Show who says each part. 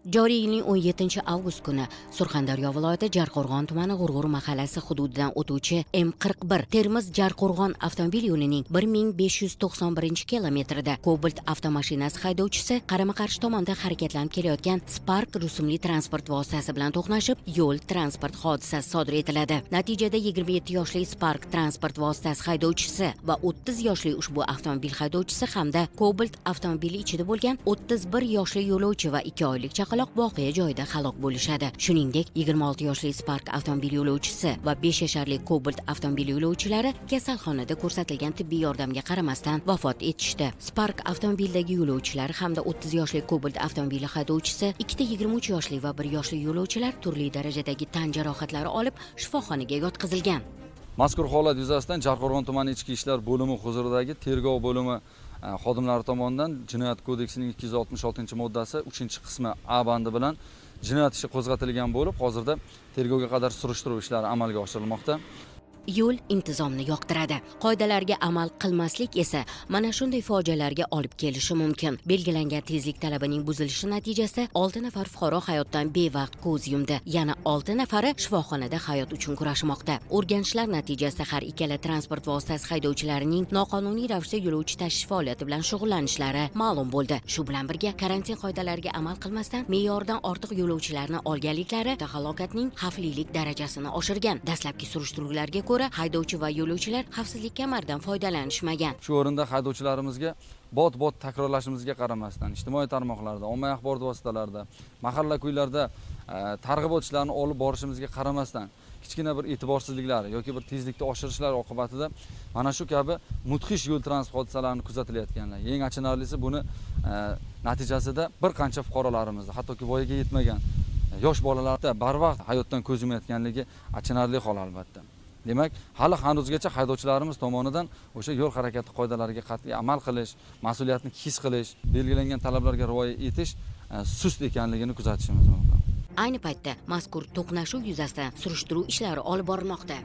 Speaker 1: Joriy yilning 17-avgust kuni Surxondaryo viloyati Jarqo'rg'on tumani G'urg'ur mahallasi hududidan o'tuvchi M41 Termiz-Jarqo'rg'on avtomobil yo'lining 1591-kilometrida Cobalt avtomashinasi haydovchisi qarama-qarshi tomonda harakatlanib kelayotgan Spark rusumli transport vositasi bilan to'qnashib, yo'l transport hodisasi sodir etiladi. Natijada 27 yoshli Spark transport vositasi haydovchisi va 30 yoshli ushbu avtomobil haydovchisi hamda Cobalt avtomobili ichida bo'lgan 31 yoshli yo'lovchi va 2 oylik chaqaloq voqea joyida halok bo'lishadi. Shuningdek, 26 yoshli Spark avtomobil yo'lovchisi va 5 yasharli Cobalt avtomobil yo'lovchilari kasalxonada ko'rsatilgan tibbiy yordamga qaramasdan vafot etishdi. Spark avtomobildagi yo'lovchilar hamda 30 yoshli Cobalt avtomobili haydovchisi, ikkita 23 yoshli va 1 yoshli yo'lovchilar turli darajadagi tan jarohatlari olib shifoxonaga yotqizilgan.
Speaker 2: Mazkur holat yuzasidan Jarqo'rg'on tumani ichki ishlar bo'limi huzuridagi tergov bo'limi xodimlari tomonidan Jinoyat kodeksining 266-moddasi 3-qismi A bandi bilan jinoyat ishi qo'zg'atilgan bo'lib, hozirda tergovga qadar surishtiruv ishlari amalga oshirilmoqda.
Speaker 1: Yo'l intizomni yoqtiradi. Qoidalarga amal qilmaslik esa mana shunday fojialarga olib kelishi mumkin. Belgilangan tezlik talabining buzilishi natijasida 6 nafar fuqaro hayotdan bevaqt ko'z yumdi. Yana 6 nafari shifoxonada hayot uchun kurashmoqda. O'rganishlar natijasida har ikkala transport vositasi haydovchilarining noqonuniy ravishda yo'lovchi tashish faoliyati bilan shug'ullanishlari ma'lum bo'ldi. Shu bilan birga karantin qoidalariga amal qilmasdan me'yordan ortiq yo'lovchilarni olganliklari halokatning xavflilik darajasini oshirgan. Dastlabki surishtiruvlarga ko'ra haydovchi va yo'lovchilar xavfsizlik kamaridan foydalanishmagan.
Speaker 2: Shu o'rinda haydovchilarimizga bot takrorlashimizga qaramasdan ijtimoiy tarmoqlarda, ommaviy axborot vositalarida, mahalla ko'ylarda targ'ibot ishlarini olib borishimizga qaramasdan kichkina bir e'tiborsizliklar yoki bir tezlikni oshirishlar oqibatida mana shu kabi mudhish yo'l transport hodisalarini kuzatilayotganlar. Eng achinarlisi buni natijasida bir qancha fuqarolarimizni, hattoki voyaga yetmagan yosh bolalarda barvaqt hayotdan ko'z yumayotganligi achinarli hol albatta. Demak, hali hanuzgacha haydovchilarimiz tomonidan o'sha yo'l harakati qoidalariga qat'iy amal qilish, mas'uliyatni his qilish, belgilangan talablarga rioya etish sust ekanligini kuzatishimiz mumkin.
Speaker 1: Ayni paytda mazkur to'qnashuv yuzasidan surishtiruv ishlari olib borilmoqda.